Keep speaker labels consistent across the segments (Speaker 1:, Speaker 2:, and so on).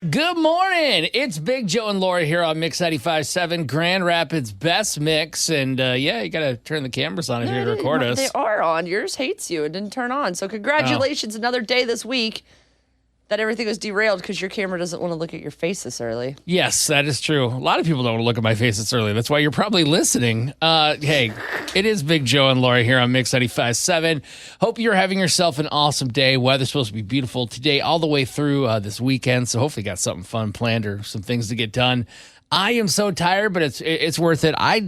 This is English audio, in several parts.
Speaker 1: Good morning. It's Big Joe and Laura here on Mix 95.7, Grand Rapids' best mix. And you got to turn the cameras on if you're going to record us.
Speaker 2: They are on. Yours hates you. It didn't turn on. So congratulations. Another day this week that everything was derailed because your camera doesn't want to look at your face this early.
Speaker 1: Yes, that is true. A lot of people don't want to look at my face this early. That's why you're probably listening. Hey, it is Big Joe and Laura here on Mix 95.7. Hope you're having yourself an awesome day. Weather's supposed to be beautiful today all the way through this weekend. So hopefully you got something fun planned or some things to get done. I am so tired, but it's worth it. I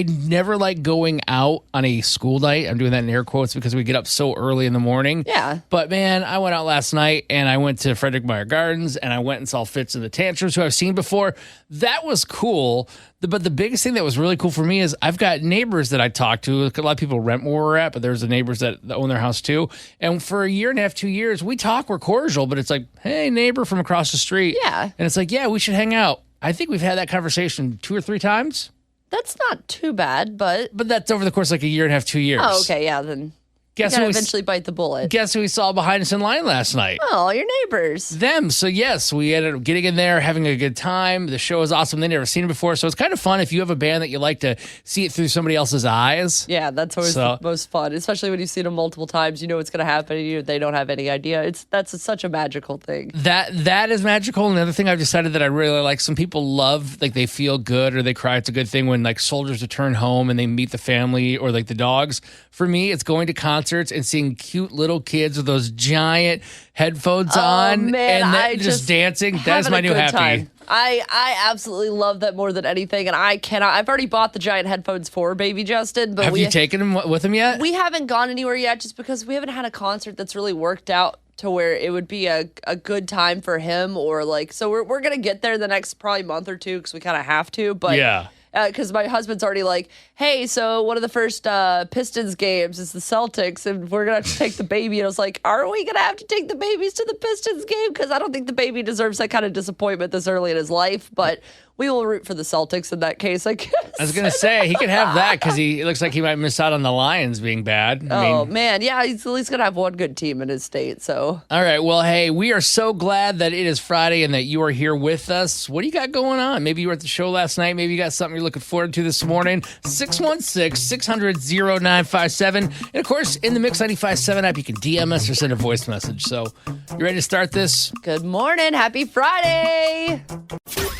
Speaker 1: never like going out on a school night. I'm doing that in air quotes because we get up so early in the morning.
Speaker 2: Yeah.
Speaker 1: But man, I went out last night and I went to Frederick Meijer Gardens and I went and saw Fitz The Tantrums, who I've seen before. That was cool. But the biggest thing that was really cool for me is I've got neighbors that I talk to. A lot of people rent where we're at, but there's the neighbors that own their house too. And for a year and a half, 2 years, we talk, we're cordial, but it's like, hey, neighbor from across the street.
Speaker 2: Yeah.
Speaker 1: And it's like, yeah, we should hang out. I think we've had that conversation 2 or 3 times.
Speaker 2: That's not too bad, but
Speaker 1: that's over the course of like a year and a half, 2 years.
Speaker 2: Oh, okay, yeah, then
Speaker 1: guess
Speaker 2: you
Speaker 1: who
Speaker 2: eventually bite the bullet.
Speaker 1: Guess who we saw behind us in line last night?
Speaker 2: Oh, your neighbors.
Speaker 1: Them. So yes, we ended up getting in there, having a good time. The show is awesome. They never seen it before, so it's kind of fun if you have a band that you like to see it through somebody else's eyes.
Speaker 2: Yeah, that's always the most fun, especially when you've seen them multiple times. You know what's going to happen, and they don't have any idea. That's such a magical thing.
Speaker 1: That is magical. And the other thing I've decided that I really like, some people love, like they feel good or they cry. It's a good thing when like soldiers return home and they meet the family or like the dogs. For me, it's going to concerts and seeing cute little kids with those giant headphones on
Speaker 2: man,
Speaker 1: and then just dancing. That is my new happy.
Speaker 2: Time. I absolutely love that more than anything, and I cannot. I've already bought the giant headphones for baby Justin, but
Speaker 1: have you taken him with him yet?
Speaker 2: We haven't gone anywhere yet, just because we haven't had a concert that's really worked out to where it would be a good time for him, or like. So we're gonna get there the next probably month or two because we kind of have to, but
Speaker 1: yeah.
Speaker 2: Because my husband's already like, hey, so one of the first Pistons games is the Celtics, and we're going to have to take the baby. And I was like, are we going to have to take the babies to the Pistons game? Because I don't think the baby deserves that kind of disappointment this early in his life. But we will root for the Celtics in that case, I guess.
Speaker 1: I was going to say, he could have that because it looks like he might miss out on the Lions being bad.
Speaker 2: Man. Yeah, he's at least going to have one good team in his state. So.
Speaker 1: All right. Well, hey, we are so glad that it is Friday and that you are here with us. What do you got going on? Maybe you were at the show last night. Maybe you got something you're looking forward to this morning. 616-600-0957. And, of course, in the Mix 95.7 app, you can DM us or send a voice message. So, you ready to start this?
Speaker 2: Good morning. Happy Friday.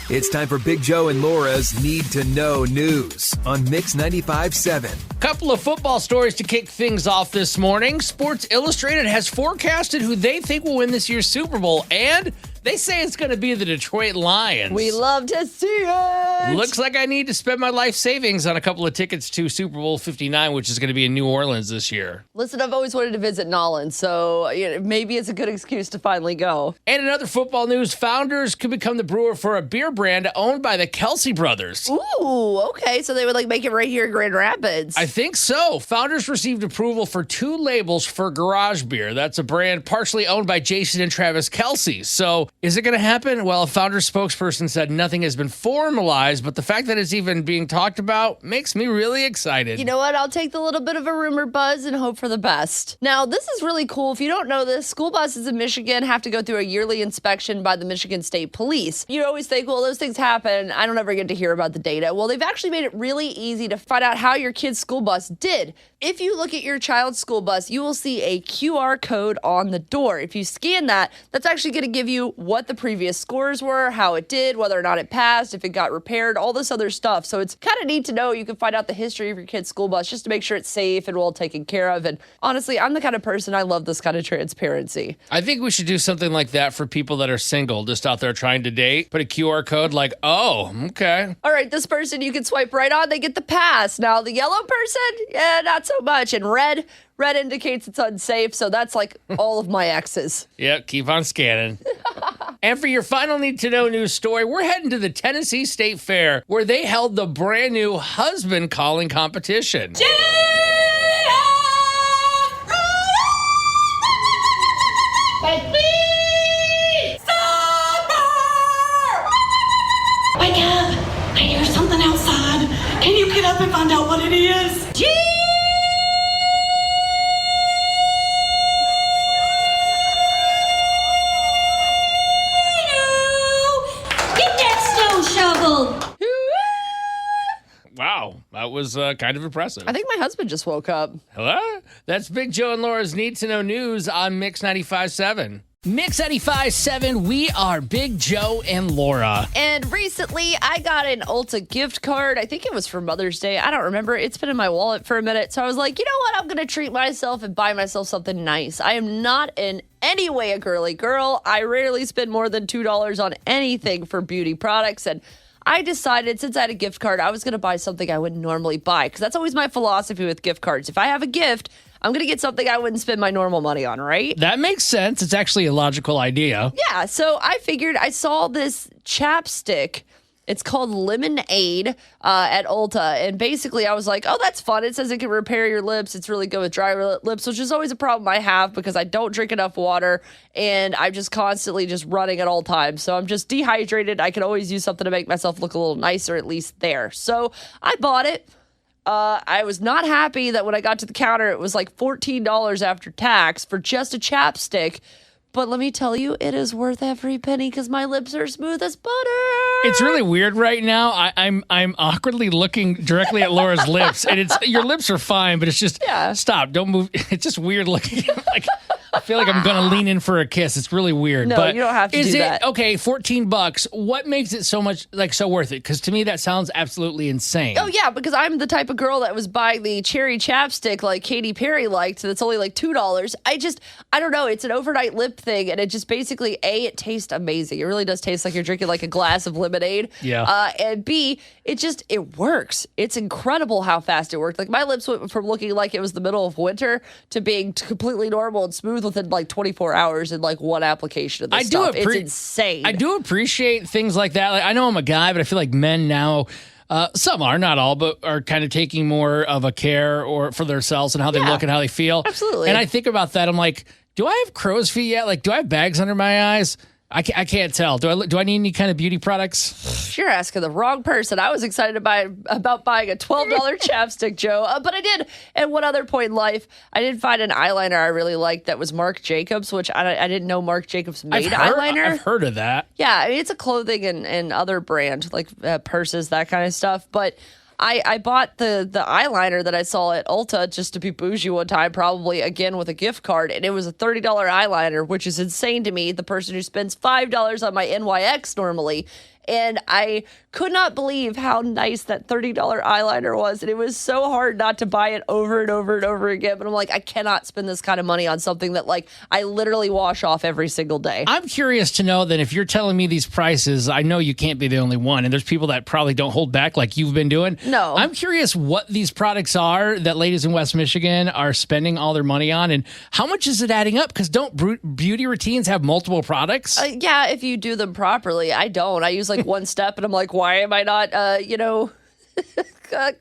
Speaker 3: It's time for Big Joe and Laura's Need to Know News on Mix 95.7.
Speaker 1: Couple of football stories to kick things off this morning. Sports Illustrated has forecasted who they think will win this year's Super Bowl, and they say it's going to be the Detroit Lions.
Speaker 2: We love to see it.
Speaker 1: Looks like I need to spend my life savings on a couple of tickets to Super Bowl 59, which is going to be in New Orleans this year.
Speaker 2: Listen, I've always wanted to visit Nolans, so maybe it's a good excuse to finally go.
Speaker 1: And in other football news, Founders could become the brewer for a beer brand owned by the Kelsey brothers.
Speaker 2: Ooh, okay. So they would make it right here in Grand Rapids.
Speaker 1: I think so. Founders received approval for 2 labels for Garage Beer. That's a brand partially owned by Jason and Travis Kelsey. So is it going to happen? Well, a Founders spokesperson said nothing has been formalized, but the fact that it's even being talked about makes me really excited.
Speaker 2: You know what? I'll take the little bit of a rumor buzz and hope for the best. Now, this is really cool. If you don't know this, school buses in Michigan have to go through a yearly inspection by the Michigan State Police. You always think, well, those things happen. I don't ever get to hear about the data. Well, they've actually made it really easy to find out how your kid's school bus did. If you look at your child's school bus, you will see a QR code on the door. If you scan that, that's actually going to give you what the previous scores were, how it did, whether or not it passed, if it got repaired, all this other stuff. So it's kind of neat to know. You can find out the history of your kid's school bus just to make sure it's safe and well taken care of. And honestly, I'm the kind of person, I love this kind of transparency.
Speaker 1: I think we should do something like that for people that are single, just out there trying to date. Put a QR code like, oh, okay.
Speaker 2: All right, this person you can swipe right on, they get the pass. Now, the yellow person, yeah, not so much. And red indicates it's unsafe, so that's like all of my exes.
Speaker 1: Yep, keep on scanning. And for your final need to know news story, we're heading to the Tennessee State Fair, where they held the brand new husband calling competition.
Speaker 4: Wake up! I hear something outside. Can you get up and find out what it is?
Speaker 1: That was kind of impressive.
Speaker 2: I think my husband just woke up.
Speaker 1: Hello? That's Big Joe and Laura's Need to Know News on Mix 95.7. Mix 95.7, we are Big Joe and Laura.
Speaker 2: And recently, I got an Ulta gift card. I think it was for Mother's Day. I don't remember. It's been in my wallet for a minute. So I was like, you know what? I'm going to treat myself and buy myself something nice. I am not in any way a girly girl. I rarely spend more than $2 on anything for beauty products. And I decided, since I had a gift card, I was going to buy something I wouldn't normally buy. Because that's always my philosophy with gift cards. If I have a gift, I'm going to get something I wouldn't spend my normal money on, right?
Speaker 1: That makes sense. It's actually a logical idea.
Speaker 2: Yeah, so I figured I saw this chapstick. It's called Lemonade at Ulta. And basically, I was like, oh, that's fun. It says it can repair your lips. It's really good with dry lips, which is always a problem I have because I don't drink enough water and I'm just constantly just running at all times. So I'm just dehydrated. I can always use something to make myself look a little nicer, at least there. So I bought it. I was not happy that when I got to the counter, it was like $14 after tax for just a chapstick. But let me tell you, it is worth every penny because my lips are smooth as butter.
Speaker 1: It's really weird right now. I'm awkwardly looking directly at Laura's lips, and it's your lips are fine, but it's just stop, don't move. It's just weird looking. Like I feel like I'm gonna lean in for a kiss. It's really weird.
Speaker 2: No,
Speaker 1: but
Speaker 2: you don't have to do that.
Speaker 1: Okay, $14. What makes it so much so worth it? Because to me, that sounds absolutely insane.
Speaker 2: Oh yeah, because I'm the type of girl that was buying the cherry chapstick like Katy Perry liked. That's only like $2. I don't know. It's an overnight lip thing, and it just basically it tastes amazing. It really does taste like you're drinking like a glass of lemonade.
Speaker 1: Yeah.
Speaker 2: And B, it works. It's incredible how fast it worked. Like my lips went from looking like it was the middle of winter to being completely normal and smooth within like 24 hours in like one application of this stuff. It's insane.
Speaker 1: I do appreciate things like that. Like, I know I'm a guy, but I feel like men now, some are, not all, but are kind of taking more of a care for themselves and how they look and how they feel.
Speaker 2: Absolutely.
Speaker 1: And I think about that. I'm like, do I have crow's feet yet? Like, do I have bags under my eyes? I can't tell. Do I need any kind of beauty products?
Speaker 2: You're asking the wrong person. I was excited about buying a $12 chapstick, Joe. But I did. At one other point in life, I did find an eyeliner I really liked that was Marc Jacobs, which I didn't know Marc Jacobs made eyeliner.
Speaker 1: I've heard of that.
Speaker 2: Yeah, I mean, it's a clothing and other brand, like purses, that kind of stuff. But I bought the eyeliner that I saw at Ulta just to be bougie one time, probably again with a gift card, and it was a $30 eyeliner, which is insane to me, the person who spends $5 on my NYX normally. And I could not believe how nice that $30 eyeliner was. And it was so hard not to buy it over and over and over again. But I'm like, I cannot spend this kind of money on something that like I literally wash off every single day.
Speaker 1: I'm curious to know that if you're telling me these prices, I know you can't be the only one. And there's people that probably don't hold back like you've been doing.
Speaker 2: No.
Speaker 1: I'm curious what these products are that ladies in West Michigan are spending all their money on. And how much is it adding up? Because don't beauty routines have multiple products?
Speaker 2: Yeah, if you do them properly. I don't. I use like one step and I'm like, why am I not,
Speaker 1: why don't I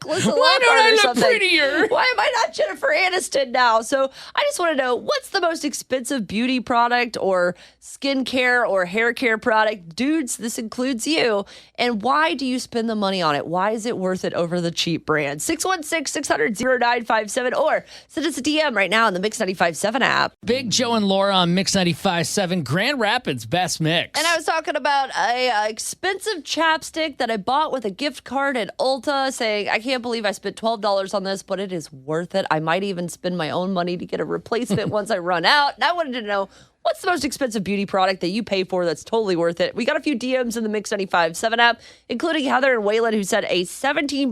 Speaker 1: look prettier?
Speaker 2: Why am I not Jennifer Aniston now? So I just want to know, what's the most expensive beauty product or skincare or hair care product? Dudes, this includes you. And why do you spend the money on it? Why is it worth it over the cheap brand? 616-600-0957 or send us a DM right now on the Mix 95.7 app.
Speaker 1: Big Joe and Laura on Mix 95.7, Grand Rapids Best Mix.
Speaker 2: And I was talking about a expensive chapstick that I bought with a gift card at Ulta, saying, I can't believe I spent $12 on this, but it is worth it. I might even spend my own money to get a replacement once I run out. And I wanted to know, what's the most expensive beauty product that you pay for that's totally worth it? We got a few DMs in the Mix 95.7 app, including Heather and Waylon, who said a $17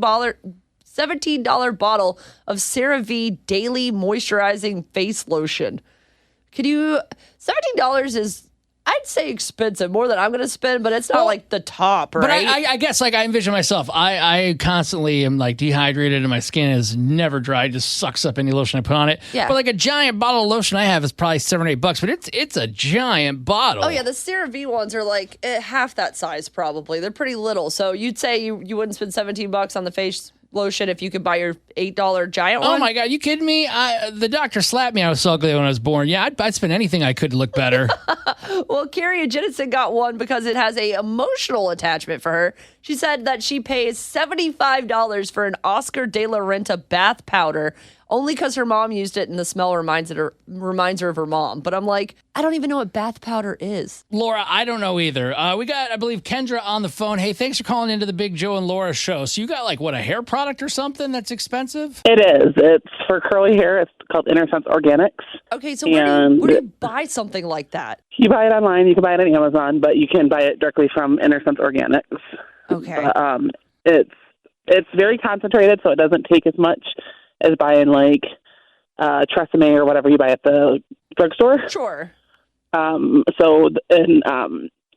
Speaker 2: bottle of CeraVe Daily Moisturizing Face Lotion. $17 is, I'd say, expensive, more than I'm going to spend, but it's not like the top, right?
Speaker 1: But I guess like I envision myself, I constantly am like dehydrated and my skin is never dry. It just sucks up any lotion I put on it.
Speaker 2: Yeah.
Speaker 1: But like a giant bottle of lotion I have is probably $7 or $8, but it's a giant bottle.
Speaker 2: Oh yeah, the CeraVe ones are like half that size probably. They're pretty little. So you'd say you wouldn't spend $17 on the face lotion if you could buy your $8 giant one?
Speaker 1: Oh my God, you kidding me? The doctor slapped me. I was so ugly when I was born. Yeah, I'd spend anything I could to look better.
Speaker 2: Well, Carrie and Jennison got one because it has a emotional attachment for her. She said that she pays $75 for an Oscar de la Renta bath powder only because her mom used it and the smell reminds her of her mom. But I'm like, I don't even know what bath powder is.
Speaker 1: Laura, I don't know either. We got, I believe, Kendra on the phone. Hey, thanks for calling into the Big Joe and Laura show. So you got like, what, a hair product or something that's expensive?
Speaker 5: It is. It's for curly hair. It's called Intersense Organics.
Speaker 2: Okay, so where do you buy something like that?
Speaker 5: You buy it online. You can buy it on Amazon, but you can buy it directly from Intersense Organics.
Speaker 2: Okay.
Speaker 5: It's very concentrated, so it doesn't take as much as buying like Tresemme or whatever you buy at the drugstore.
Speaker 2: Sure.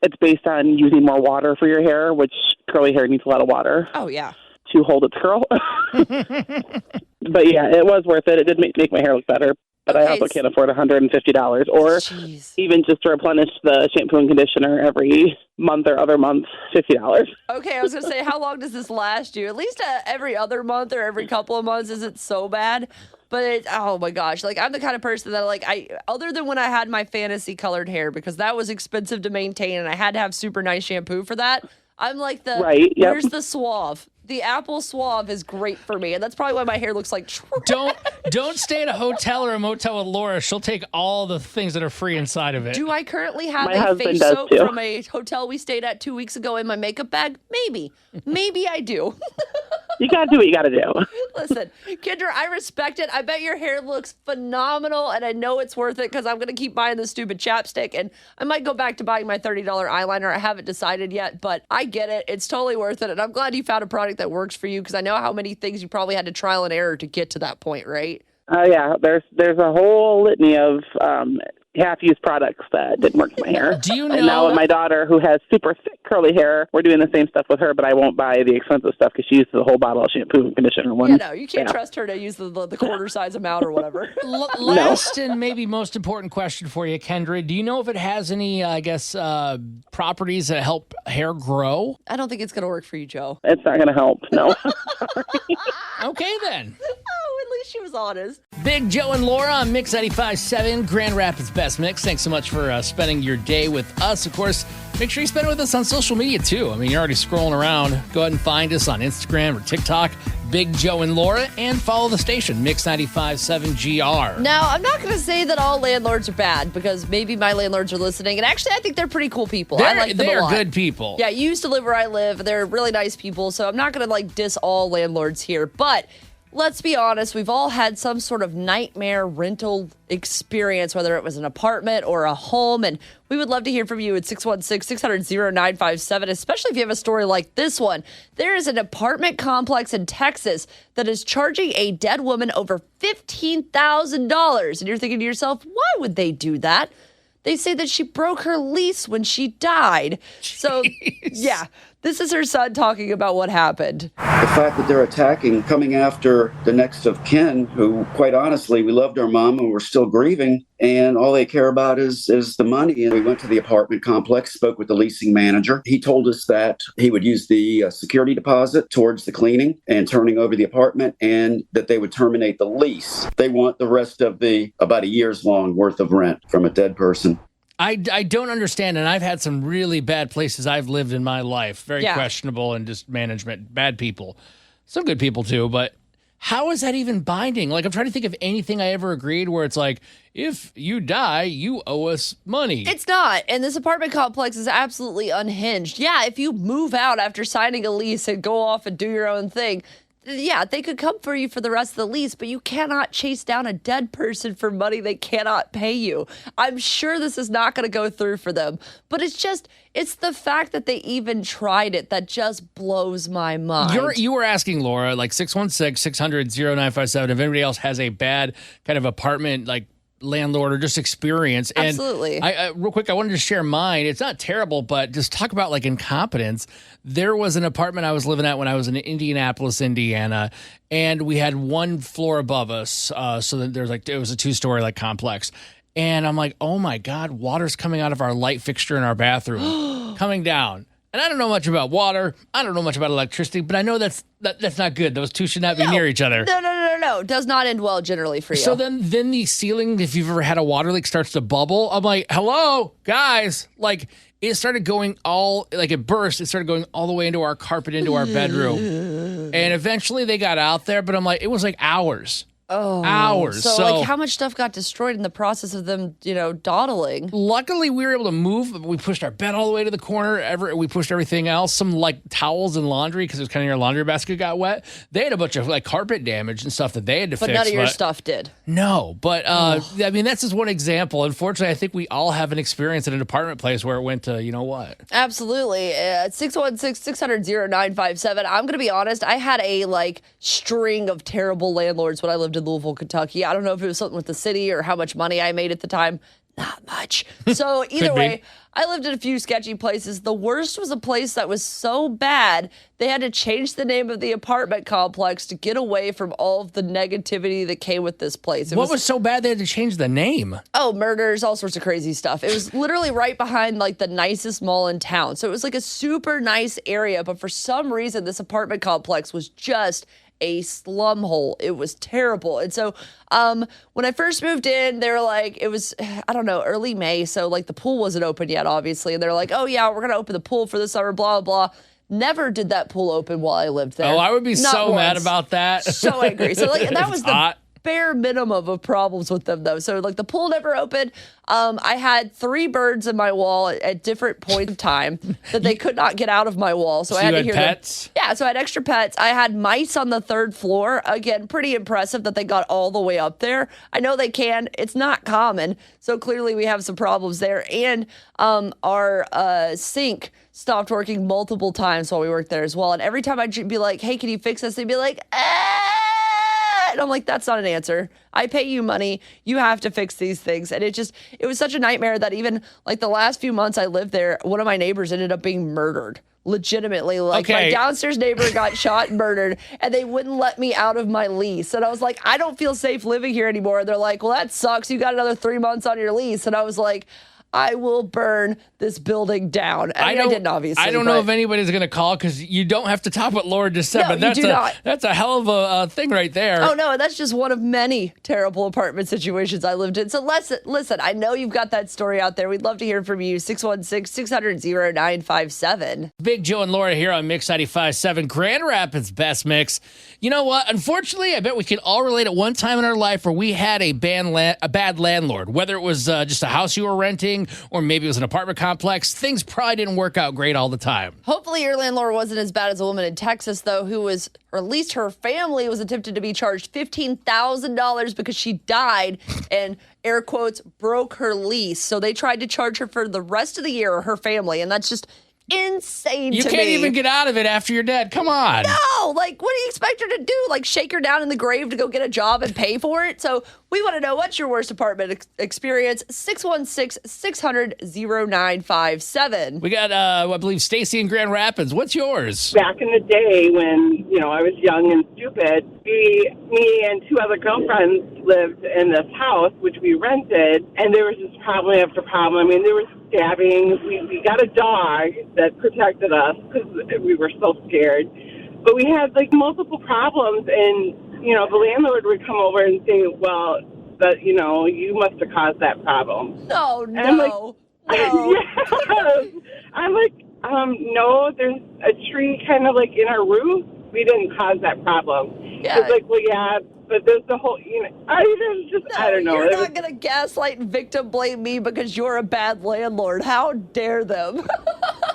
Speaker 5: It's based on using more water for your hair, which curly hair needs a lot of water.
Speaker 2: Oh, yeah.
Speaker 5: To hold its curl. But yeah, it was worth it. It did make my hair look better. But I also can't afford $150 or even just to replenish the shampoo and conditioner every month or other month, $50.
Speaker 2: Okay, I was going to say, how long does this last you? At least every other month or every couple of months, is it so bad? But oh my gosh, like I'm the kind of person that other than when I had my fantasy colored hair, because that was expensive to maintain and I had to have super nice shampoo for that. I'm like where's the Suave? The Apple Suave is great for me, and that's probably why my hair looks like trash.
Speaker 1: Don't stay at a hotel or a motel with Laura. She'll take all the things that are free inside of it.
Speaker 2: Do I currently have
Speaker 5: My
Speaker 2: a
Speaker 5: husband
Speaker 2: face
Speaker 5: does
Speaker 2: soap
Speaker 5: too.
Speaker 2: from a hotel we stayed at 2 weeks ago in my makeup bag? Maybe. Maybe I do.
Speaker 5: You got to do what you got to do.
Speaker 2: Listen, Kendra, I respect it. I bet your hair looks phenomenal, and I know it's worth it because I'm going to keep buying this stupid chapstick, and I might go back to buying my $30 eyeliner. I haven't decided yet, but I get it. It's totally worth it, and I'm glad you found a product that works for you because I know how many things you probably had to trial and error to get to that point, right?
Speaker 5: Yeah, there's a whole litany of half-used products that didn't work for my hair.
Speaker 1: Do you know?
Speaker 5: And now with my daughter, who has super thick curly hair, we're doing the same stuff with her, but I won't buy the expensive stuff because she uses a whole bottle of shampoo and conditioner.
Speaker 2: Yeah, no, you can't trust her to use the quarter size amount or whatever.
Speaker 1: Last and maybe most important question for you, Kendra. Do you know if it has any, properties that help hair grow?
Speaker 2: I don't think it's going to work for you, Joe.
Speaker 5: It's not going to help, no.
Speaker 1: Okay, then.
Speaker 2: Oh, at least she was honest.
Speaker 1: Big Joe and Laura on Mix 95.7, Grand Rapids Best Mix. Thanks so much for spending your day with us. Of course, make sure you spend it with us on social media, too. I mean, you're already scrolling around. Go ahead and find us on Instagram or TikTok, Big Joe and Laura, and follow the station, Mix 95.7 GR.
Speaker 2: Now, I'm not going to say that all landlords are bad because maybe my landlords are listening. And actually, I think they're pretty cool people. I like them a lot.
Speaker 1: They are good people.
Speaker 2: Yeah, you used to live where I live. They're really nice people. So I'm not going to diss all landlords here. But let's be honest, we've all had some sort of nightmare rental experience, whether it was an apartment or a home. And we would love to hear from you at 616-600-0957, especially if you have a story like this one. There is an apartment complex in Texas that is charging a dead woman over $15,000. And you're thinking to yourself, why would they do that? They say that she broke her lease when she died. So, yeah, this is her son talking about what happened.
Speaker 6: The fact that they're coming after the next of kin, who, quite honestly, we loved our mom and we're still grieving, and all they care about is the money. And we went to the apartment complex, spoke with the leasing manager. He told us that he would use the security deposit towards the cleaning and turning over the apartment, and that they would terminate the lease. They want the rest of the about a year's long worth of rent from a dead person.
Speaker 1: I don't understand, and I've had some really bad places I've lived in my life. Very questionable and just management, bad people. Some good people too, but how is that even binding? I'm trying to think of anything I ever agreed where it's like, if you die, you owe us money.
Speaker 2: It's not, and this apartment complex is absolutely unhinged. Yeah, if you move out after signing a lease and go off and do your own thing, yeah, they could come for you for the rest of the lease, but you cannot chase down a dead person for money they cannot pay you. I'm sure this is not going to go through for them, but it's the fact that they even tried it that just blows my mind.
Speaker 1: You were asking Laura, 616-600-0957, if anybody else has a bad kind of apartment, landlord or just experience. And
Speaker 2: absolutely.
Speaker 1: I real quick, I wanted to share mine. It's not terrible, but just talk about incompetence. There was an apartment I was living at when I was in Indianapolis, Indiana, and we had one floor above us. So that there's it was a 2-story complex. And I'm like, oh my God, water's coming out of our light fixture in our bathroom, coming down. And I don't know much about water. I don't know much about electricity, but I know that's not good. Those two should not be near each other.
Speaker 2: No. Does not end well generally for you.
Speaker 1: So then the ceiling, if you've ever had a water leak, starts to bubble. I'm like, hello, guys. it started going it burst. It started going all the way into our carpet, into our bedroom. And eventually they got out there, but I'm like, it was like hours.
Speaker 2: Oh,
Speaker 1: hours.
Speaker 2: So, like, how much stuff got destroyed in the process of them, dawdling?
Speaker 1: Luckily, we were able to move. We pushed our bed all the way to the corner. We pushed everything else. Some like towels and laundry because it was kind of your laundry basket got wet. They had a bunch of like carpet damage and stuff that they had to fix.
Speaker 2: But none of your stuff did.
Speaker 1: No, but I mean that's just one example. Unfortunately, I think we all have an experience in an apartment place where it went to what?
Speaker 2: Absolutely. 616-600-0957. I'm going to be honest. I had a string of terrible landlords when I lived in Louisville, Kentucky. I don't know if it was something with the city or how much money I made at the time. Not much. So either way, I lived in a few sketchy places. The worst was a place that was so bad, they had to change the name of the apartment complex to get away from all of the negativity that came with this place.
Speaker 1: What was so bad they had to change the name?
Speaker 2: Oh, murders, all sorts of crazy stuff. It was literally right behind the nicest mall in town. So it was like a super nice area, but for some reason, this apartment complex was just a slum hole. It was terrible. And so when I first moved in, they were like, it was, I don't know, early May. So the pool wasn't open yet, obviously. And they're like, oh yeah, we're going to open the pool for the summer, blah, blah, blah. Never did that pool open while I lived there.
Speaker 1: Oh, I would be so mad about that.
Speaker 2: So angry. So that was the bare minimum of problems with them, though. So the pool never opened. I had 3 birds in my wall at different points of time that they could not get out of my wall. So I had to hear
Speaker 1: pets?
Speaker 2: them. Yeah, so I had extra pets. I had mice on the 3rd floor. Again, pretty impressive that they got all the way up there. I know they can. It's not common. So clearly we have some problems there. And our sink stopped working multiple times while we worked there as well. And every time I'd be like, hey, can you fix this? They'd be like, and I'm like, that's not an answer. I pay you money. You have to fix these things. And it was such a nightmare that even the last few months I lived there, one of my neighbors ended up being murdered. Legitimately. My downstairs neighbor got shot and murdered, and they wouldn't let me out of my lease. And I was like, I don't feel safe living here anymore. And they're like, well, that sucks. You got another 3 months on your lease. And I was like, I will burn this building down. I didn't, obviously.
Speaker 1: I don't know if anybody's going to call because you don't have to top what Laura just said, but that's a hell of a thing right there.
Speaker 2: Oh, no, that's just one of many terrible apartment situations I lived in. So listen, I know you've got that story out there. We'd love to hear from you. 616-600-0957.
Speaker 1: Big Joe and Laura here on Mix 95.7, Grand Rapids Best Mix. You know what? Unfortunately, I bet we can all relate at one time in our life where we had a bad landlord, whether it was just a house you were renting or maybe it was an apartment complex. Things probably didn't work out great all the time.
Speaker 2: Hopefully your landlord wasn't as bad as a woman in Texas, though, who was, or at least her family was attempted to be charged $15,000 because she died and, air quotes, broke her lease. So they tried to charge her for the rest of the year, her family, and that's just insane to me.
Speaker 1: You can't even get out of it after you're dead. Come on.
Speaker 2: No, what do you expect her to do? Shake her down in the grave to go get a job and pay for it? So we want to know, what's your worst apartment experience? 616-600-0957.
Speaker 1: We got, I believe, Stacy in Grand Rapids. What's yours?
Speaker 7: Back in the day when, I was young and stupid, me and 2 other girlfriends lived in this house, which we rented, and there was just problem after problem. I mean, there was stabbing. We got a dog that protected us because we were so scared. But we had multiple problems, and the landlord would come over and say, "Well, you must have caused that problem."
Speaker 2: No.
Speaker 7: And I'm like,
Speaker 2: no.
Speaker 7: Yes. I'm like, no. There's a tree kind of in our roof. We didn't cause that problem.
Speaker 2: Yeah.
Speaker 7: It's well, yeah. But there's the whole, I don't know.
Speaker 2: You're not going to gaslight and victim blame me because you're a bad landlord. How dare them?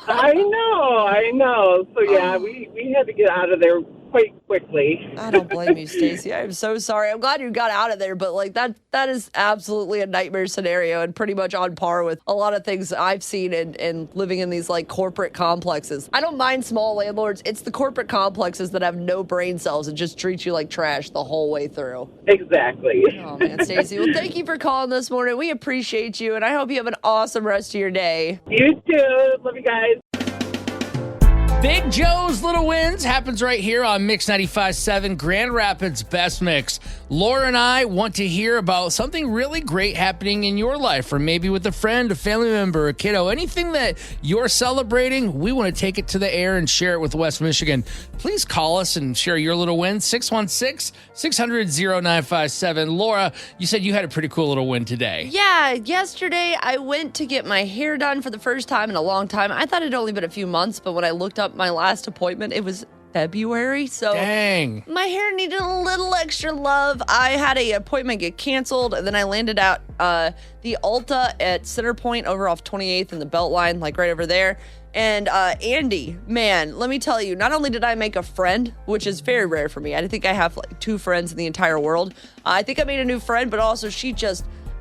Speaker 7: I know. So, yeah, we had to get out of there quite quickly.
Speaker 2: I don't blame you, Stacey. I'm so sorry. I'm glad you got out of there, but that is absolutely a nightmare scenario and pretty much on par with a lot of things I've seen in living in these corporate complexes. I don't mind small landlords. It's the corporate complexes that have no brain cells and just treat you like trash the whole way through.
Speaker 7: Exactly.
Speaker 2: Oh, man, Stacey. Well, thank you for calling this morning. We appreciate you, and I hope you have an awesome rest of your day.
Speaker 7: You too. Love you guys.
Speaker 1: Big Joe's Little Wins happens right here on Mix 95.7, Grand Rapids Best Mix. Laura and I want to hear about something really great happening in your life, or maybe with a friend, a family member, a kiddo, anything that you're celebrating. We want to take it to the air and share it with West Michigan. Please call us and share your little win, 616-600-0957. Laura, you said you had a pretty cool little win today.
Speaker 2: Yeah, yesterday I went to get my hair done for the first time in a long time. I thought it'd only been a few months, but when I looked up my last appointment, it was February. So
Speaker 1: dang,
Speaker 2: my hair needed a little extra love. I had an appointment get canceled, and then I landed out the Ulta at Center Point over off 28th in the Beltline, like right over there. And Andy, man, let me tell you, not only did I make a friend, which is very rare for me. I think I have like 2 friends in the entire world. I think I made a new friend, but also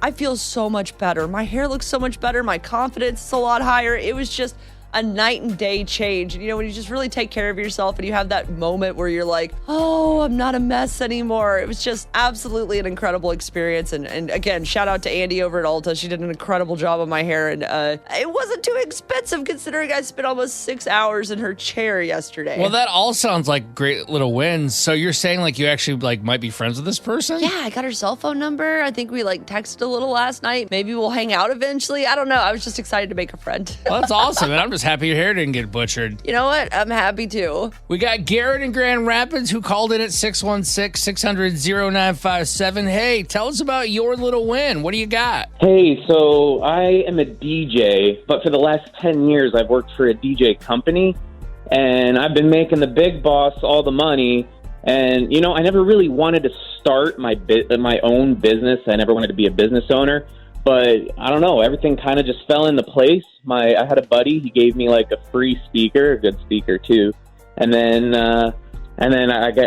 Speaker 2: I feel so much better. My hair looks so much better. My confidence is a lot higher. It was just a night and day change. And, when you just really take care of yourself and you have that moment where you're like, oh, I'm not a mess anymore. It was just absolutely an incredible experience. And again, shout out to Andy over at Ulta. She did an incredible job on my hair. And it wasn't too expensive considering I spent almost 6 hours in her chair yesterday.
Speaker 1: Well, that all sounds like great little wins. So you're saying like you actually like might be friends with this person?
Speaker 2: Yeah, I got her cell phone number. I think we like texted a little last night. Maybe we'll hang out eventually. I don't know. I was just excited to make a friend.
Speaker 1: Well, that's awesome. And I'm just happy your hair didn't get butchered.
Speaker 2: You know what? I'm happy too.
Speaker 1: We got Garret in Grand Rapids who called in at 616-600-0957. Hey, tell us about your little win. What do you got?
Speaker 8: Hey, so I am a DJ, but for the last 10 years I've worked for a DJ company, and I've been making the big boss all the money. And, I never really wanted to start my own business. I never wanted to be a business owner. But I don't know, everything kind of just fell into place. I had a buddy, he gave me like a free speaker, a good speaker too. And then I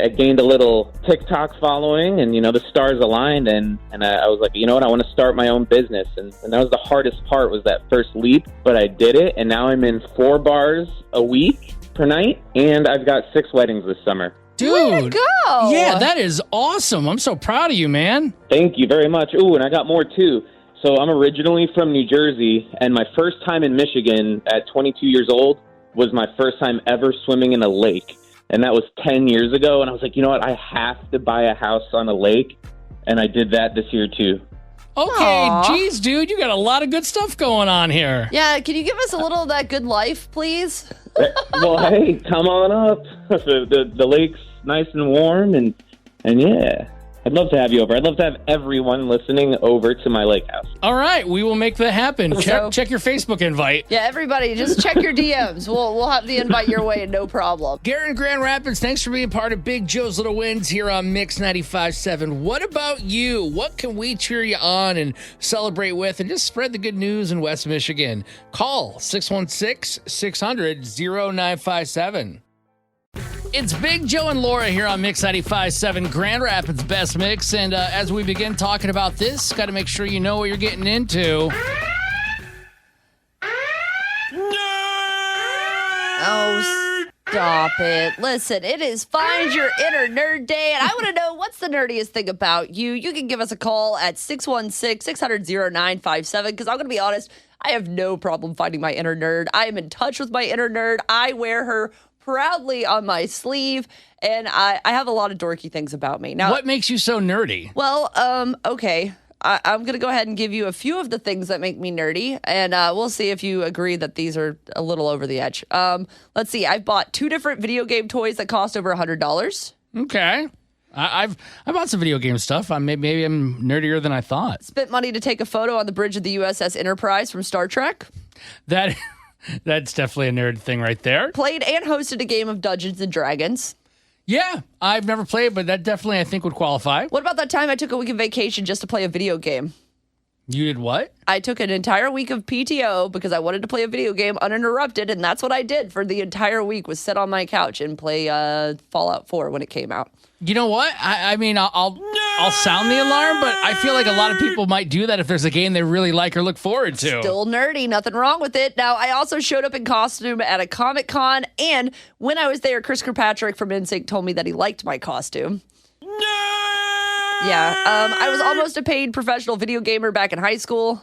Speaker 8: gained a little TikTok following, and the stars aligned, and I was like, you know what, I want to start my own business. And that was the hardest part, was that first leap, but I did it, and now I'm in 4 bars a week per night, and I've got 6 weddings this summer.
Speaker 1: Dude,
Speaker 2: way to go.
Speaker 1: Yeah, that is awesome. I'm so proud of you, man.
Speaker 8: Thank you very much. Ooh, and I got more too. So I'm originally from New Jersey, and my first time in Michigan at 22 years old was my first time ever swimming in a lake. And that was 10 years ago. And I was like, you know what? I have to buy a house on a lake. And I did that this year too.
Speaker 1: Okay, geez, dude, you got a lot of good stuff going on here.
Speaker 2: Yeah, can you give us a little of that good life, please?
Speaker 8: Well, hey, come on up. The lake's nice and warm, and yeah. I'd love to have you over. I'd love to have everyone listening over to my lake house.
Speaker 1: All right, we will make that happen. Check your Facebook invite.
Speaker 2: Yeah, everybody, just check your DMs. We'll have the invite your way, no problem.
Speaker 1: Garret in Grand Rapids, thanks for being part of Big Joe's Little Wins here on Mix 95.7. What about you? What can we cheer you on and celebrate with and just spread the good news in West Michigan? Call 616-600-0957. It's Big Joe and Laura here on Mix 95.7, Grand Rapids Best Mix. And as we begin talking about this, got to make sure you know what you're getting into.
Speaker 2: Oh, stop it. Listen, it is Find Your Inner Nerd Day, and I want to know what's the nerdiest thing about you. You can give us a call at 616-600-0957, because I'm going to be honest, I have no problem finding my inner nerd. I am in touch with my inner nerd. I wear her proudly on my sleeve, and I have a lot of dorky things about me. Now,
Speaker 1: what makes you so nerdy?
Speaker 2: Well, okay. I'm going to go ahead and give you a few of the things that make me nerdy, and we'll see if you agree that these are a little over the edge. Let's see. I've bought 2 different video game toys that cost over $100.
Speaker 1: Okay. I bought some video game stuff. Maybe I'm nerdier than I thought.
Speaker 2: Spent money to take a photo on the bridge of the USS Enterprise from Star Trek.
Speaker 1: That's definitely a nerd thing right there.
Speaker 2: Played and hosted a game of Dungeons and Dragons.
Speaker 1: Yeah, I've never played, but that definitely I think would qualify.
Speaker 2: What about that time I took a week of vacation just to play a video game?
Speaker 1: You did what?
Speaker 2: I took an entire week of PTO because I wanted to play a video game uninterrupted, and that's what I did for the entire week, was sit on my couch and play Fallout 4 when it came out.
Speaker 1: You know what? I mean, I'll sound the alarm, but I feel like a lot of people might do that if there's a game they really like or look forward to.
Speaker 2: Still nerdy, nothing wrong with it. Now, I also showed up in costume at a Comic-Con, and when I was there, Chris Kirkpatrick from NSYNC told me that he liked my costume. Yeah, I was almost a paid professional video gamer back in high school.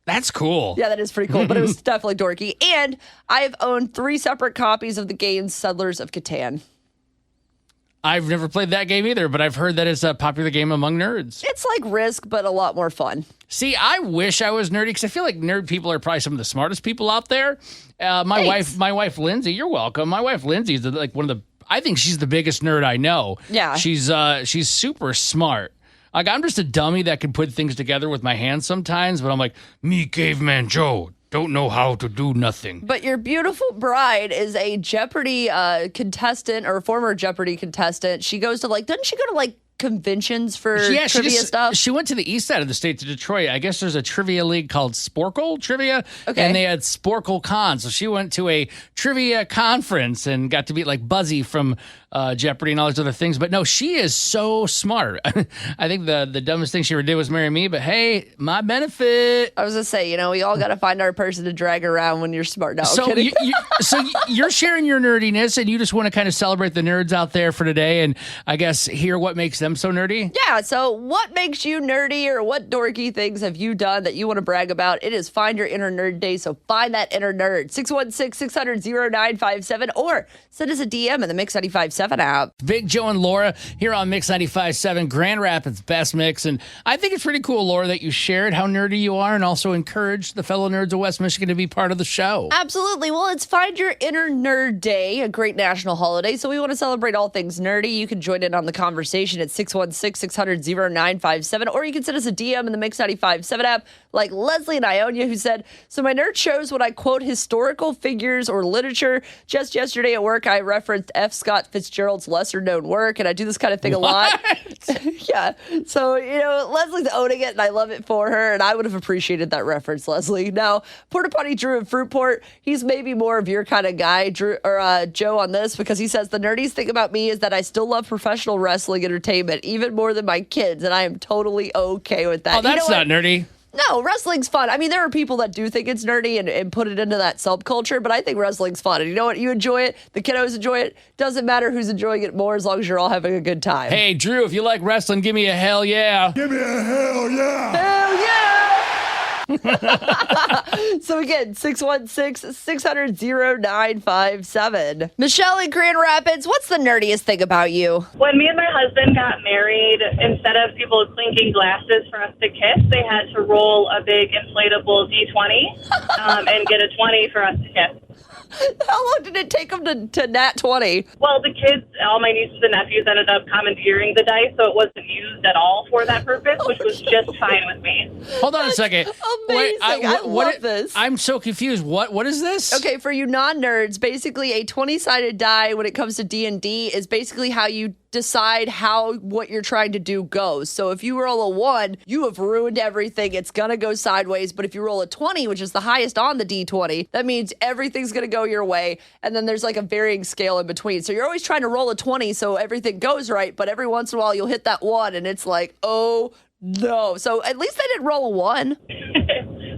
Speaker 1: That's cool.
Speaker 2: Yeah, that is pretty cool, but it was definitely dorky. And I have owned 3 separate copies of the game Settlers of Catan.
Speaker 1: I've never played that game either, but I've heard that it's a popular game among nerds.
Speaker 2: It's like Risk, but a lot more fun.
Speaker 1: See, I wish I was nerdy because I feel like nerd people are probably some of the smartest people out there. My wife, Lindsay, you're welcome. My wife, Lindsay, is like one of the. I think she's the biggest nerd I know.
Speaker 2: Yeah,
Speaker 1: she's super smart. Like, I'm just a dummy that can put things together with my hands sometimes, but I'm like, me, Caveman Joe, don't know how to do nothing.
Speaker 2: But your beautiful bride is a Jeopardy contestant or former Jeopardy contestant. She goes to doesn't she go to conventions for trivia stuff?
Speaker 1: She went to the east side of the state, to Detroit. I guess there's a trivia league called Sporkle Trivia, and they had Sporkle Con. So she went to a trivia conference and got to meet Buzzy from Jeopardy and all these other things. But no, she is so smart. I think the dumbest thing she ever did was marry me, but hey, my benefit.
Speaker 2: I was going to say, we all got to find our person to drag around when you're smart. No,
Speaker 1: so
Speaker 2: I'm kidding.
Speaker 1: So you're sharing your nerdiness, and you just want to kind of celebrate the nerds out there for today, and I guess hear what makes them so nerdy?
Speaker 2: Yeah, so what makes you nerdy, or what dorky things have you done that you want to brag about? It is Find Your Inner Nerd Day, so find that inner nerd. 616-600-0957, or send us a DM in the Mix 95.7 app.
Speaker 1: Big Joe and Laura here on Mix 95.7, Grand Rapids Best Mix, and I think it's pretty cool, Laura, that you shared how nerdy you are and also encouraged the fellow nerds of West Michigan to be part of the show.
Speaker 2: Absolutely. Well, it's Find Your Inner Nerd Day, a great national holiday, so we want to celebrate all things nerdy. You can join in on the conversation at 616-600-0957, or you can send us a DM in the Mix 95.7 app, like Leslie in Ionia, who said, so my nerd shows when I quote historical figures or literature. Just yesterday at work, I referenced F. Scott Fitzgerald's lesser-known work, and I do this kind of thing a lot. Yeah. So, Leslie's owning it, and I love it for her, and I would have appreciated that reference, Leslie. Now, Porta Potty Drew in Fruitport, he's maybe more of your kind of guy, Drew, or Joe, on this, because he says, the nerdiest thing about me is that I still love professional wrestling entertainment, even more than my kids, and I am totally okay with that.
Speaker 1: Oh, that's not nerdy.
Speaker 2: No, wrestling's fun. I mean, there are people that do think it's nerdy and put it into that subculture, but I think wrestling's fun. And you know what? You enjoy it. The kiddos enjoy it. Doesn't matter who's enjoying it more as long as you're all having a good time.
Speaker 1: Hey, Drew, if you like wrestling, give me a hell yeah.
Speaker 9: Give me a hell yeah.
Speaker 2: Hell yeah. So again, 616-600-0957. Michelle in Grand Rapids, what's the nerdiest thing about you?
Speaker 10: When me and my husband got married, instead of people clinking glasses for us to kiss, they had to roll a big inflatable D20 and get a 20 for us to kiss.
Speaker 2: How long did it take them to nat 20?
Speaker 10: Well, the kids, all my nieces and nephews, ended up commandeering the dice, so it wasn't used at all for that purpose, which was just fine with me.
Speaker 1: Hold on a second.
Speaker 2: Amazing. I love this.
Speaker 1: I'm so confused. What is this?
Speaker 2: Okay, for you non-nerds, basically a 20-sided die when it comes to D&D is basically how you decide how what you're trying to do goes. So if you roll a 1, you have ruined everything. It's going to go sideways. But if you roll a 20, which is the highest on the D20, that means everything's going to go your way. And then there's a varying scale in between. So you're always trying to roll a 20 so everything goes right. But every once in a while, you'll hit that 1 and it's like, oh, no. So at least they didn't roll a 1.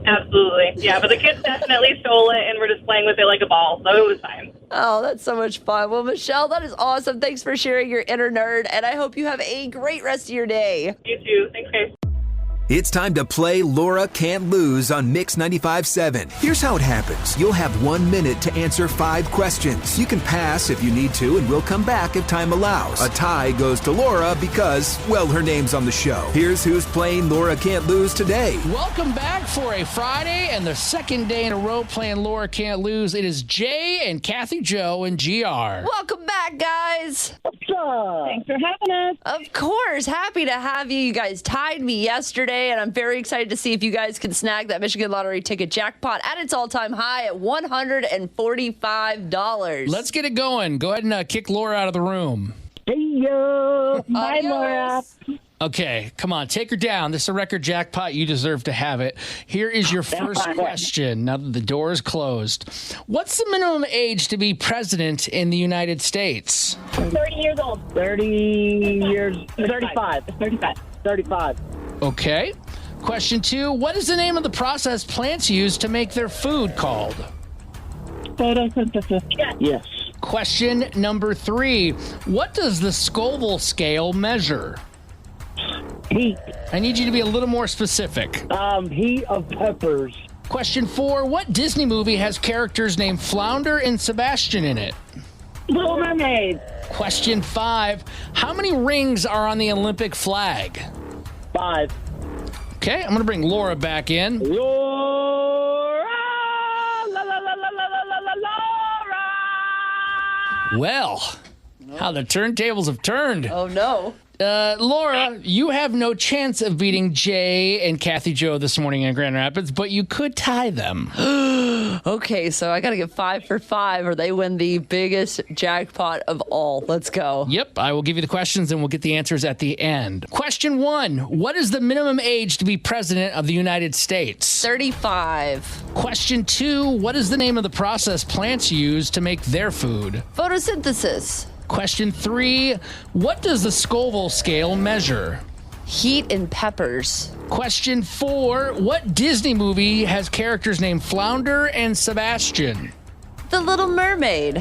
Speaker 10: Absolutely. Yeah, but the kids definitely stole it and were just playing with it like a ball, so it was fine.
Speaker 2: Oh, that's so much fun. Well, Michelle, that is awesome. Thanks for sharing your inner nerd, and I hope you have a great rest of your day.
Speaker 10: You too. Thanks, guys.
Speaker 3: It's time to play Laura Can't Lose on Mix 95.7. Here's how it happens. You'll have 1 minute to answer 5 questions. You can pass if you need to, and we'll come back if time allows. A tie goes to Laura because, well, her name's on the show. Here's who's playing Laura Can't Lose today.
Speaker 1: Welcome back for a Friday and the second day in a row playing Laura Can't Lose. It is Jay and Kathie Jo and GR.
Speaker 2: Welcome back, guys.
Speaker 11: What's up? Thanks for having us.
Speaker 2: Of course. Happy to have you. You guys tied me yesterday, and I'm very excited to see if you guys can snag that Michigan Lottery ticket jackpot at its all-time high at $145.
Speaker 1: Let's get it going. Go ahead and kick Laura out of the room.
Speaker 11: Hey, yo. Bye, Laura.
Speaker 1: Okay, come on, take her down. This is a record jackpot. You deserve to have it. Here is your first question. Now that the door is closed. What's the minimum age to be president in the United States?
Speaker 11: 30 years old. 30 years. 35. 35. 35.
Speaker 1: Okay. Question 2. What is the name of the process plants use to make their food called?
Speaker 11: Photosynthesis. Yes.
Speaker 1: Question number 3. What does the Scoville scale measure?
Speaker 11: Heat.
Speaker 1: I need you to be a little more specific.
Speaker 11: Heat of peppers.
Speaker 1: Question 4. What Disney movie has characters named Flounder and Sebastian in it?
Speaker 11: Little Mermaid.
Speaker 1: Question 5. How many rings are on the Olympic flag?
Speaker 11: 5.
Speaker 1: Okay, I'm going to bring Laura back in.
Speaker 11: Laura! La, la, la, la, la, la, la, Laura!
Speaker 1: Well, how the turntables have turned.
Speaker 2: Oh, no.
Speaker 1: Laura, you have no chance of beating Jay and Kathie Jo this morning in Grand Rapids, but you could tie them.
Speaker 2: Okay, so I got to get 5 for 5 or they win the biggest jackpot of all. Let's go.
Speaker 1: Yep, I will give you the questions and we'll get the answers at the end. Question 1. What is the minimum age to be president of the United States?
Speaker 2: 35.
Speaker 1: Question 2. What is the name of the process plants use to make their food?
Speaker 2: Photosynthesis.
Speaker 1: Question 3. What does the Scoville scale measure?
Speaker 2: Heat and peppers.
Speaker 1: Question 4. What Disney movie has characters named Flounder and Sebastian?
Speaker 2: The Little Mermaid.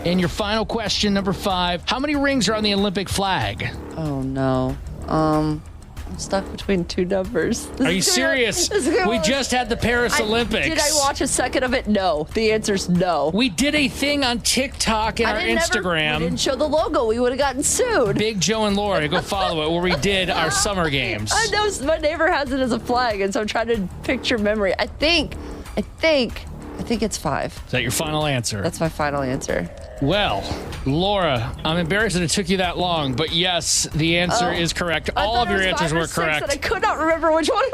Speaker 1: And your final question, number 5. How many rings are on the Olympic flag?
Speaker 2: Oh, no. I'm stuck between 2 numbers.
Speaker 1: Are you serious? We just had the Paris Olympics.
Speaker 2: Did I watch a second of it? No. The answer's no.
Speaker 1: We did a thing on TikTok and our Instagram.
Speaker 2: We didn't show the logo. We would have gotten sued.
Speaker 1: Big Joe and Laura, go follow it, where we did our summer games.
Speaker 2: I know my neighbor has it as a flag, and so I'm trying to picture memory. I think it's 5.
Speaker 1: Is that your final answer?
Speaker 2: That's my final answer.
Speaker 1: Well, Laura, I'm embarrassed that it took you that long, but yes, the answer is correct. All of your answers were correct.
Speaker 2: I could not remember which one it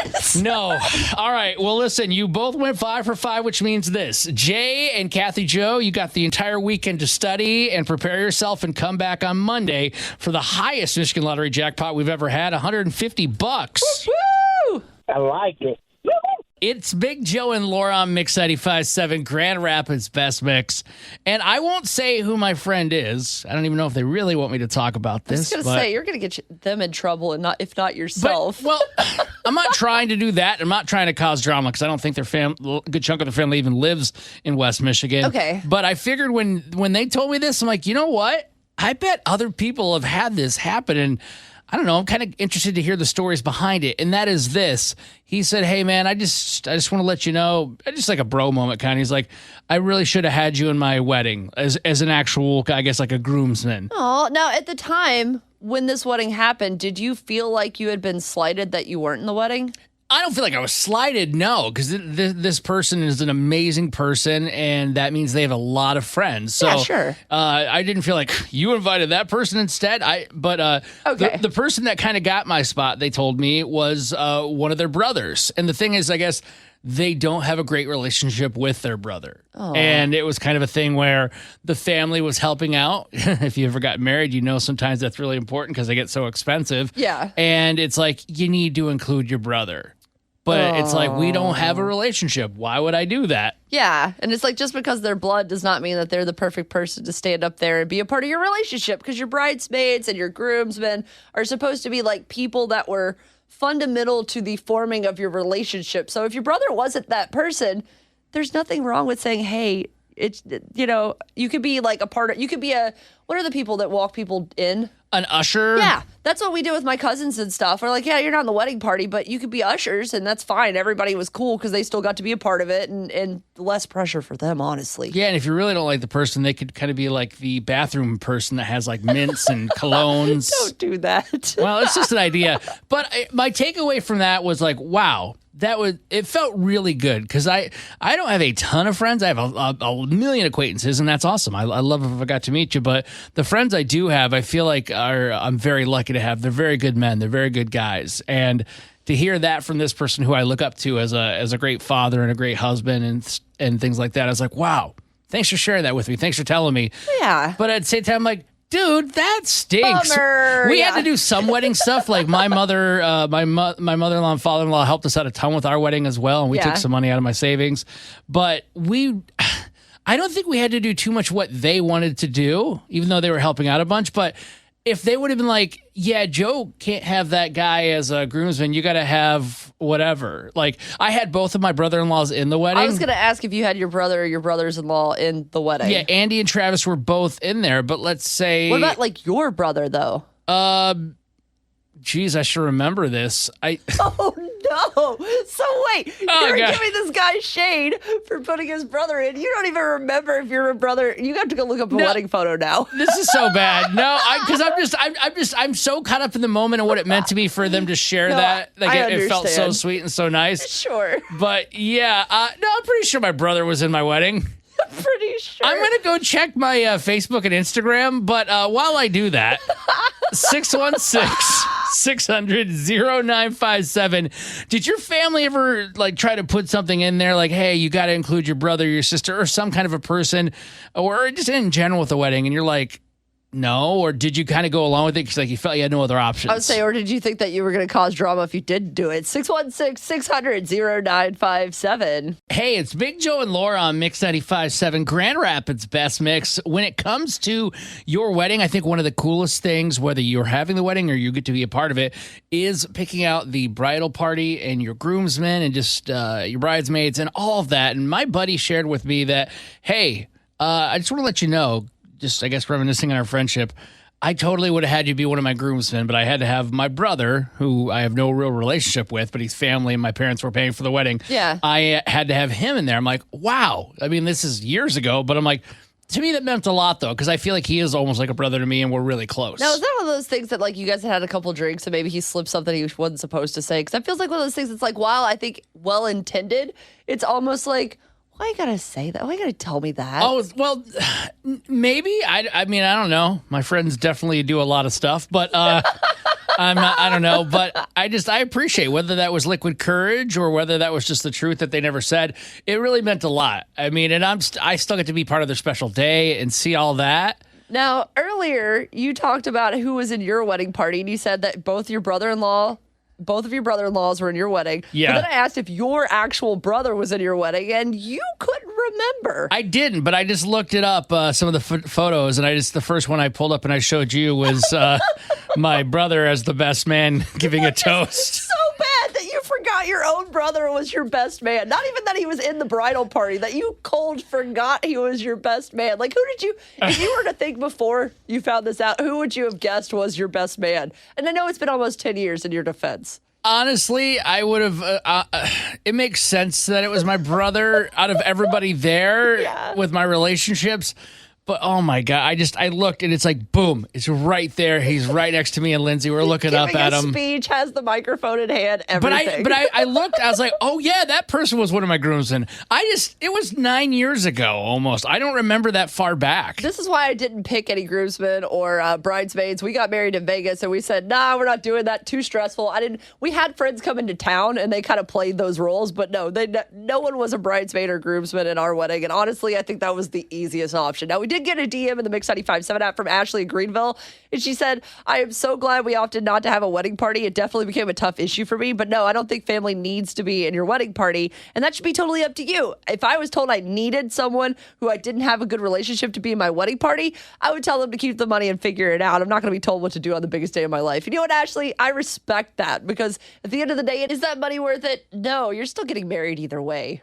Speaker 2: was.
Speaker 1: No. All right. Well, listen, you both went 5 for 5, which means this. Jay and Kathie Jo, you got the entire weekend to study and prepare yourself and come back on Monday for the highest Michigan Lottery jackpot we've ever had, $150.
Speaker 2: Woo!
Speaker 11: I like it.
Speaker 1: It's Big Joe and Laura on Mix 95.7, Grand Rapids Best Mix. And I won't say who my friend is. I don't even know if they really want me to talk about this.
Speaker 2: I was going to say, you're going to get them in trouble, and if not yourself.
Speaker 1: Well, I'm not trying to do that. I'm not trying to cause drama because I don't think a good chunk of their family even lives in West Michigan.
Speaker 2: Okay.
Speaker 1: But I figured when they told me this, I'm like, you know what? I bet other people have had this happen, and I don't know. I'm kind of interested to hear the stories behind it. And that is this. He said, hey, man, I just want to let you know, just like a bro moment kind of. He's like, I really should have had you in my wedding as an actual, I guess, like a groomsman.
Speaker 2: Oh, now at the time when this wedding happened, did you feel like you had been slighted that you weren't in the wedding?
Speaker 1: I don't feel like I was slighted, no, because this person is an amazing person, and that means they have a lot of friends. So,
Speaker 2: yeah, sure.
Speaker 1: I didn't feel like you invited that person instead. But the person that kind of got my spot, they told me, was one of their brothers. And the thing is, I guess they don't have a great relationship with their brother. Aww. And it was kind of a thing where the family was helping out. If you ever got married, you know sometimes that's really important because they get so expensive.
Speaker 2: Yeah.
Speaker 1: And it's like, you need to include your brother. But it's like, we don't have a relationship. Why would I do that?
Speaker 2: Yeah. And it's like, just because they're blood does not mean that they're the perfect person to stand up there and be a part of your relationship, because your bridesmaids and your groomsmen are supposed to be like people that were fundamental to the forming of your relationship. So if your brother wasn't that person, there's nothing wrong with saying, hey, it's, you could be like a part of, you could be what are the people that walk people in?
Speaker 1: An usher?
Speaker 2: Yeah, that's what we do with my cousins and stuff. We're like, yeah, you're not in the wedding party, but you could be ushers, and that's fine. Everybody was cool because they still got to be a part of it, and less pressure for them, honestly.
Speaker 1: Yeah, and if you really don't like the person, they could kind of be like the bathroom person that has like mints and colognes.
Speaker 2: Don't do that.
Speaker 1: Well, it's just an idea. But my takeaway from that was like, wow. It felt really good because I don't have a ton of friends. I have a million acquaintances, and that's awesome. I love if I got to meet you, but the friends I do have, I feel like I'm very lucky to have. They're very good men. They're very good guys. And to hear that from this person who I look up to as a great father and a great husband and things like that, I was like, wow, thanks for sharing that with me. Thanks for telling me.
Speaker 2: Yeah.
Speaker 1: But at the same time, I'm like, dude, that stinks.
Speaker 2: Bummer.
Speaker 1: We had to do some wedding stuff. Like my mother, my mother-in-law and father-in-law helped us out a ton with our wedding as well, and we took some money out of my savings. But I don't think we had to do too much what they wanted to do, even though they were helping out a bunch. But if they would have been like, yeah, Joe can't have that guy as a groomsman, you got to have whatever. Like, I had both of my brother-in-laws in the wedding.
Speaker 2: I was going to ask if you had your brother or your brothers-in-law in the wedding.
Speaker 1: Yeah, Andy and Travis were both in there, but let's say...
Speaker 2: What about, like, your brother, though?
Speaker 1: Geez, I should remember this.
Speaker 2: Oh, no. So wait, you're giving this guy shade for putting his brother in. You don't even remember if you're a brother. You have to go look up a wedding photo now.
Speaker 1: This is so bad. No, because I'm so caught up in the moment of what it meant to me for them to share that. Like it felt so sweet and so nice.
Speaker 2: Sure.
Speaker 1: But yeah, no, I'm pretty sure my brother was in my wedding.
Speaker 2: Pretty sure.
Speaker 1: I'm going to go check my Facebook and Instagram, but while I do that, 616-600-0957. Did your family ever like try to put something in there like, hey, you got to include your brother, your sister, or some kind of a person, or just in general with the wedding, and you're like, no? Or did you kind of go along with it because like you felt you had no other options?
Speaker 2: I would say, or did you think that you were going to cause drama if you did do it? 616-600-0957.
Speaker 1: Hey, it's Big Joe and Laura on Mix 95.7, Grand Rapids Best Mix. When it comes to your wedding, I think one of the coolest things, whether you're having the wedding or you get to be a part of it, is picking out the bridal party and your groomsmen and just your bridesmaids and all of that. And my buddy shared with me that, hey, I just want to let you know, just, I guess, reminiscing on our friendship, I totally would have had you be one of my groomsmen, but I had to have my brother, who I have no real relationship with, but he's family and my parents were paying for the wedding.
Speaker 2: Yeah.
Speaker 1: I had to have him in there. I'm like, wow. I mean, this is years ago, but I'm like, to me, that meant a lot, though, because I feel like he is almost like a brother to me and we're really close.
Speaker 2: Now, is that one of those things that, like, you guys had a couple drinks and maybe he slipped something he wasn't supposed to say? Because that feels like one of those things that's like, while I think well-intended, it's almost like, why you gotta say that? Why you gotta tell me that?
Speaker 1: Oh, well, maybe. I mean, I don't know. My friends definitely do a lot of stuff, but I don't know. But I appreciate whether that was liquid courage or whether that was just the truth that they never said. It really meant a lot. I mean, and I still get to be part of their special day and see all that.
Speaker 2: Now, earlier, you talked about who was in your wedding party, and you said that both of your brother-in-laws were in your wedding.
Speaker 1: Yeah.
Speaker 2: But then I asked if your actual brother was in your wedding, and you couldn't remember.
Speaker 1: I didn't, but I just looked it up, some of the photos, and the first one I pulled up and I showed you was my brother as the best man giving a toast.
Speaker 2: So bad that you forgot your own brother was your best man. Not even that he was in the bridal party, that you cold forgot he was your best man. Like, who did you, if you were to think before you found this out, who would you have guessed was your best man? And I know it's been almost 10 years in your defense.
Speaker 1: Honestly, I would have, it makes sense that it was my brother out of everybody there with my relationships. But oh my God, I looked and it's like, boom, it's right there. He's right next to me and Lindsay. We're looking up at him.
Speaker 2: Speech, has the microphone in hand, everything.
Speaker 1: But I looked, I was like, oh yeah, that person was one of my groomsmen. It was 9 years ago almost. I don't remember that far back.
Speaker 2: This is why I didn't pick any groomsmen or bridesmaids. We got married in Vegas and we said, nah, we're not doing that. Too stressful. We had friends come into town and they kind of played those roles, but no one was a bridesmaid or groomsman in our wedding. And honestly, I think that was the easiest option. Now, we did get a DM in the Mix 95.7 app from Ashley in Greenville, and she said, I am so glad we opted not to have a wedding party. It definitely became a tough issue for me, but no, I don't think family needs to be in your wedding party, and that should be totally up to you. If I was told I needed someone who I didn't have a good relationship to be in my wedding party, I would tell them to keep the money and figure it out. I'm not going to be told what to do on the biggest day of my life. You know what, Ashley? I respect that, because at the end of the day, is that money worth it? No, you're still getting married either way.